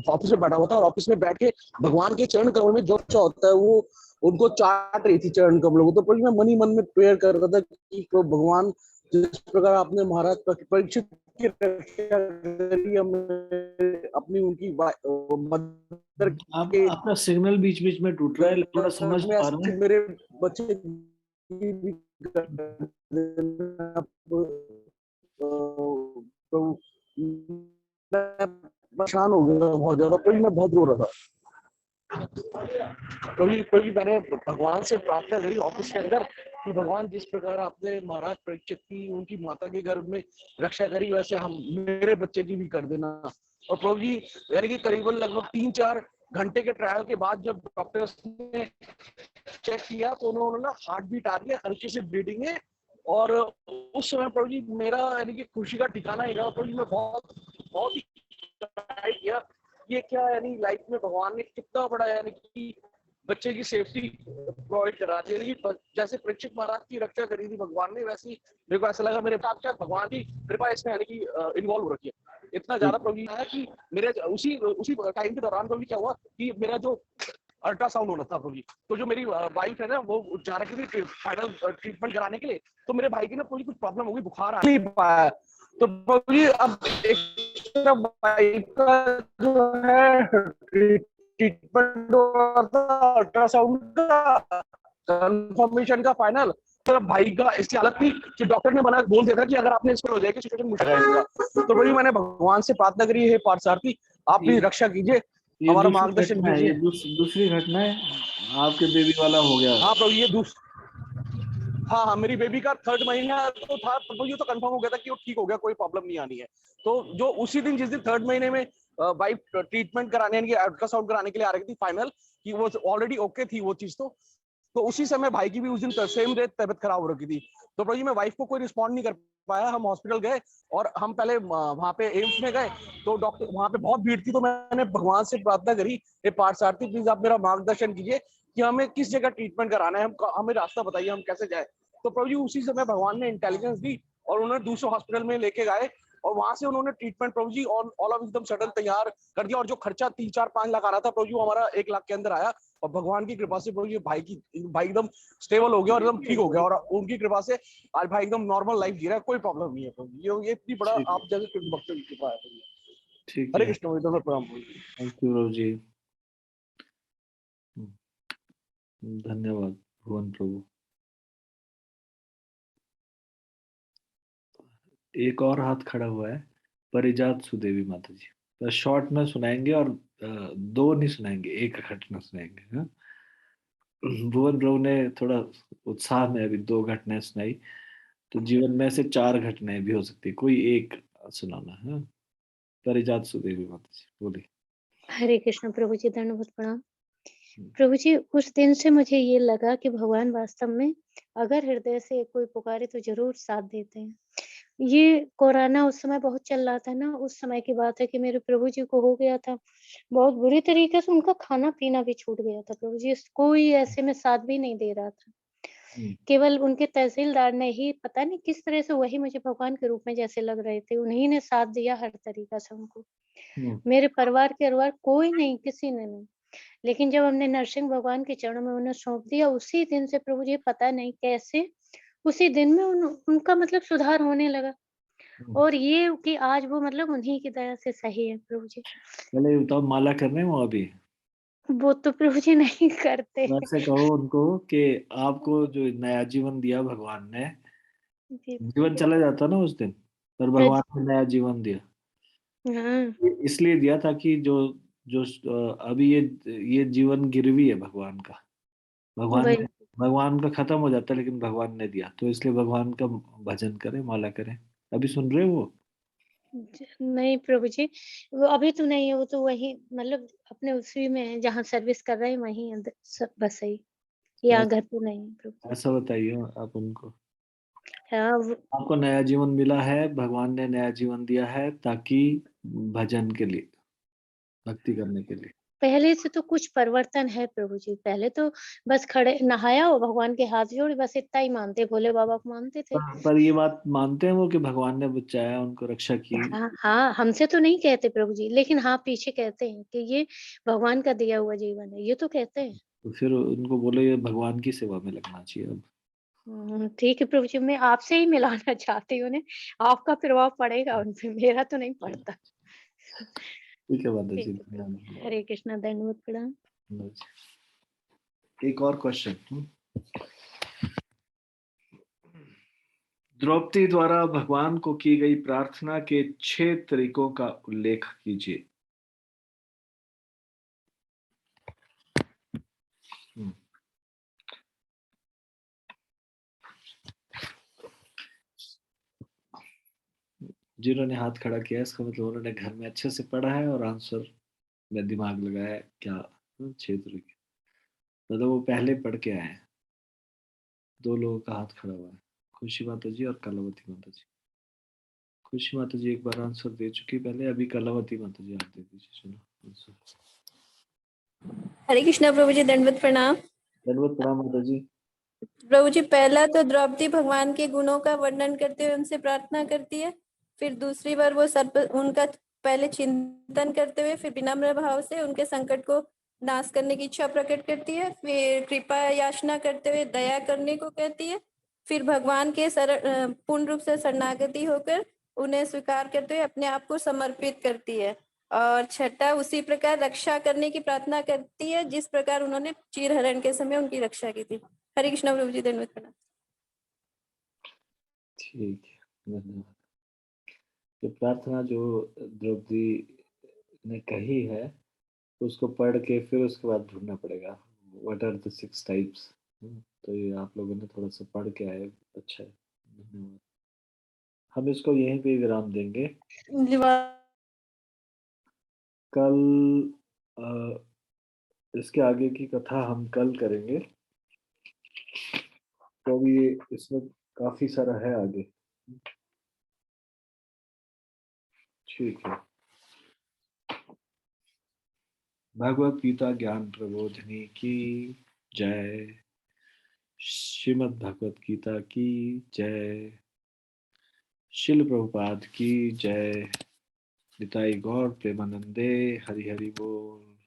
ऑफिस में बैठा हुआ था और ऑफिस में बैठ के भगवान के चरण कमल में जो अच्छा होता है वो उनको चाट रही थी चरण कमलों को। तो प्रभु जी मैं मन ही मन में प्रेयर कर रहा था कि भगवान जिस प्रकार आपने महाराज परीक्षित की रक्षा करी, अपनी उनकी मदर के आपका सिग्नल बीच बीच में टूट रहा है, थोड़ा समझ पा रहे हैं? मेरे बच्चे तो मैं परेशान हो गया बहुत ज्यादा, तो मैं बहुत रो रहा था। कभी मैंने भगवान से प्रार्थना करी ऑफिस के अंदर कि भगवान जिस प्रकार आपने महाराज परीक्षित की उनकी माता के गर्भ में रक्षा करी, वैसे हम मेरे बच्चे की भी कर देना। और प्रभु जी यानी कि करीबन लगभग 3-4 घंटे के ट्रायल के बाद जब डॉक्टर्स ने चेक किया तो उन्होंने ना हार्ट बीट आ रही है, हल्की सी ब्लीडिंग है। और उस समय प्रभु जी मेरा यानी कि खुशी का ठिकाना ही रहा। प्रभु जी मैं बहुत ही किया ये क्या यानी लाइफ में भगवान ने कितना बड़ा यानी कि बच्चे की सेफ्टी प्रोवाइड करा दी। यानी जैसे परीक्षित महाराज की रक्षा करी थी भगवान ने, वैसी मेरे को ऐसा लगा मेरे साथ क्या भगवान की कृपा इसमें यानी कि इन्वॉल्व हो रखी है। इतना ज्यादा प्रभु है कि मेरे उसी टाइम के दौरान प्रभु क्या हुआ कि मेरा जो अल्ट्रासाउंड होना था प्रभु जी, तो जो मेरी वाइफ है ना वो जा रही थी फाइनल ट्रीटमेंट कराने के लिए, तो मेरे भाई की ना कुछ प्रॉब्लम हो गई, बुखार आ नहीं पाया। तो प्रभु जी अब एक वाइफ का जो है ट्रीटमेंट अल्ट्रासाउंड का कंफर्मेशन का फाइनल, तो भाई का इसकी हालत थी कि डॉक्टर ने मना बोल दिया था कि अगर आपने इसको हो जाएगी सिचुएशन मुश्किल रहेगा। तो भाई मैंने भगवान से प्रार्थना करी है, पार्थसारथी आप भी रक्षा कीजिए, हमारा मार्गदर्शन कीजिए। दूसरी घटना है आपके बेबी वाला हो गया? हाँ प्रभु ये हाँ मेरी बेबी का 3rd महीना तो था प्रभु जी, तो कंफर्म हो गया था कि वो ठीक हो गया, कोई प्रॉब्लम नहीं आनी है। तो जो उसी दिन जिस दिन 3rd महीने में वाइफ ट्रीटमेंट कराने यानी अल्ट्रासाउंड कराने के लिए आ रही थी फाइनल, कि वो ऑलरेडी ओके थी वो चीज, तो उसी समय भाई की भी उस दिन सेम डे तबियत खराब हो रखी थी। तो प्रभु जी मैं वाइफ को कोई रिस्पॉन्ड नहीं कर पाया, हम हॉस्पिटल गए और हम पहले वहाँ पे एम्स में गए, तो डॉक्टर वहाँ पे बहुत भीड़ थी, तो मैंने भगवान से प्रार्थना करी, हे पार्थसारथी प्लीज आप मेरा मार्गदर्शन कीजिए कि हमें किस जगह ट्रीटमेंट कराना है, हमें रास्ता बताइए हम कैसे जाए। तो प्रभु जी उसी समय भगवान ने इंटेलिजेंस दी और उन्होंने दूसरे हॉस्पिटल में लेके गए और वहां से उन्होंने treatment Prabhu ji all of एकदम सडन तैयार कर दिया। और जो खर्चा 3-4-5 लाख आ रहा था प्रभु जी हमारा 1 लाख के अंदर आया। और भगवान की कृपा से प्रभु जी भाई एकदम स्टेबल हो गया और एकदम ठीक हो गया, और उनकी कृपा से आज भाई एकदम नॉर्मल लाइफ जी रहा है, कोई प्रॉब्लम नहीं है प्रभु जी। ये इतनी बड़ा आप जैसे भक्तों की कृपा है। ठीक हरे है, कृष्ण प्रणाम। थैंक यू प्रभु जी, धन्यवाद भुवन प्रभु। एक और हाथ खड़ा हुआ है, परिजात सुदेवी माता जी। तो शॉर्ट में सुनाएंगे और 2 नहीं सुनाएंगे, एक घटना सुनाएंगे। भुवन प्रभु ने थोड़ा उत्साह में अभी 2 घटनाएं सुनाई, तो जीवन में से 4 घटनाएं भी हो सकती है, कोई एक सुनाना है। परिजात सुदेवी माता जी बोलिए। हरे कृष्ण प्रभु जी, दंडवत प्रणाम। प्रभु जी उस दिन से मुझे ये लगा कि भगवान वास्तव में अगर हृदय से कोई पुकारे तो जरूर साथ देते हैं। ये कोरोना उस समय बहुत चल रहा था ना, उस समय की बात है कि मेरे प्रभु जी को हो गया था बहुत बुरी तरीके से, उनका खाना पीना भी छूट गया था प्रभु जी, कोई ऐसे में साथ भी नहीं दे रहा था। केवल उनके तहसीलदार ने ही पता नहीं किस तरह से, वही मुझे भगवान के रूप में जैसे लग रहे थे, उन्हीं ने साथ दिया हर तरीका से उनको। मेरे परिवार के अलावा कोई नहीं, किसी ने नहीं। लेकिन जब हमने नरसिंह भगवान के चरणों में उन्हें सौंप दिया, उसी दिन से प्रभु जी पता नहीं कैसे उसी दिन में उनका मतलब सुधार होने लगा। और ये कि आज वो मतलब उन्हीं की दया से सही है प्रभु जी। पहले ये बताओ, माला कर रहे हैं वो अभी? वो तो प्रभु जी नहीं करते। वैसे कहो उनको कि आपको जो नया जीवन दिया भगवान ने, जी जीवन चला जाता ना उस दिन, पर भगवान ने नया जीवन दिया। हाँ इसलिए दिया ताकि जो जो अभी ये जीवन गिरवी है भगवान का। भगवान वही। भगवान का खत्म हो जाता है, लेकिन भगवान ने दिया, तो इसलिए भगवान का भजन करें, माला करें। अभी सुन रहे हो वो? नहीं प्रभु जी, वो अभी तो नहीं है, वो तो वही मतलब अपने उसी में है जहाँ सर्विस कर रहे हैं वहीं है, बस सही। यहाँ घर पे नहीं है प्रभु। ऐसा बताइए आप उनको। हाँ आपको नया जीवन मिला है, भगवान ने नया जीवन दिया है ताकि भजन के लिए, भक्ति करने के लिए। पहले से तो कुछ परिवर्तन है प्रभु जी। पहले तो बस खड़े नहाया हो, भगवान के हाथ जोड़े, बस इतना ही मानते, भोले बाबा को मानते थे। पर ये बात मानते हैं वो कि भगवान ने बचाया, उनको रक्षा की? हाँ हाँ, हमसे तो नहीं कहते प्रभु जी, लेकिन हाँ पीछे कहते हैं कि ये भगवान का दिया हुआ जीवन है, ये तो कहते हैं। तो फिर उनको बोलो ये भगवान की सेवा में लगना चाहिए अब। ठीक है प्रभु जी, मैं आपसे ही मिलाना चाहती हूँ उन्हें। आपका प्रभाव पड़ेगा उन पे, मेरा तो नहीं पड़ता। ठीक है माता जी। ठीक है प्रभु जी। हरे कृष्णा, दंडवत प्रणाम। एक और क्वेश्चन। द्रौपदी द्वारा भगवान को की गई प्रार्थना के 6 तरीकों का उल्लेख कीजिए। जिन्होंने हाथ खड़ा किया इसका मतलब उन्होंने घर में अच्छे से पढ़ा है और आंसर में दिमाग लगाया है। क्या 6 तरीके? मतलब वो पहले पढ़ के आए हैं। 2 लोगों का हाथ खड़ा हुआ है, खुशी माता जी और कलावती माता जी। खुशी माता जी एक बार आंसर दे चुकी पहले, अभी कलावती माता जी हाथ दे दीजिए। सुनो आंसर। हरे कृष्णा प्रभु जी, दंडवत प्रणाम। दंडवत प्रणाम माता जी। प्रभु जी, पहला तो द्रौपदी भगवान के गुणों का वर्णन करते हुए उनसे प्रार्थना करती है। फिर दूसरी बार वो उनका पहले चिंतन करते हुए फिर विनम्र भाव से उनके संकट को नाश करने की इच्छा प्रकट करती है। फिर कृपा याचना करते हुए दया करने को कहती है। फिर भगवान के पूर्ण रूप से शरणागति होकर उन्हें स्वीकार करते हुए अपने आप को समर्पित करती है। और छठा, उसी प्रकार रक्षा करने की प्रार्थना करती है जिस प्रकार उन्होंने चीरहरण के समय उनकी रक्षा की थी। हरे कृष्णा प्रभु जी, धन्यवाद प्रणाम। ठीक है, धन्यवाद। ये प्रार्थना जो द्रौपदी ने कही है उसको पढ़ के फिर उसके बाद ढूंढना पड़ेगा व्हाट आर द 6 टाइप्स। तो ये आप लोगों ने थोड़ा सा पढ़ के आए, अच्छा है, धन्यवाद। हम इसको यहीं पे विराम देंगे। कल इसके आगे की कथा हम कल करेंगे, तो अभी इसमें काफी सारा है आगे। ठीक है। भगवत गीता ज्ञान प्रबोधिनी की जय। श्रीमद् भगवत गीता की जय। शिल प्रभुपाद की जय। निताई गौर प्रेमानंदे। हरि हरि बोल।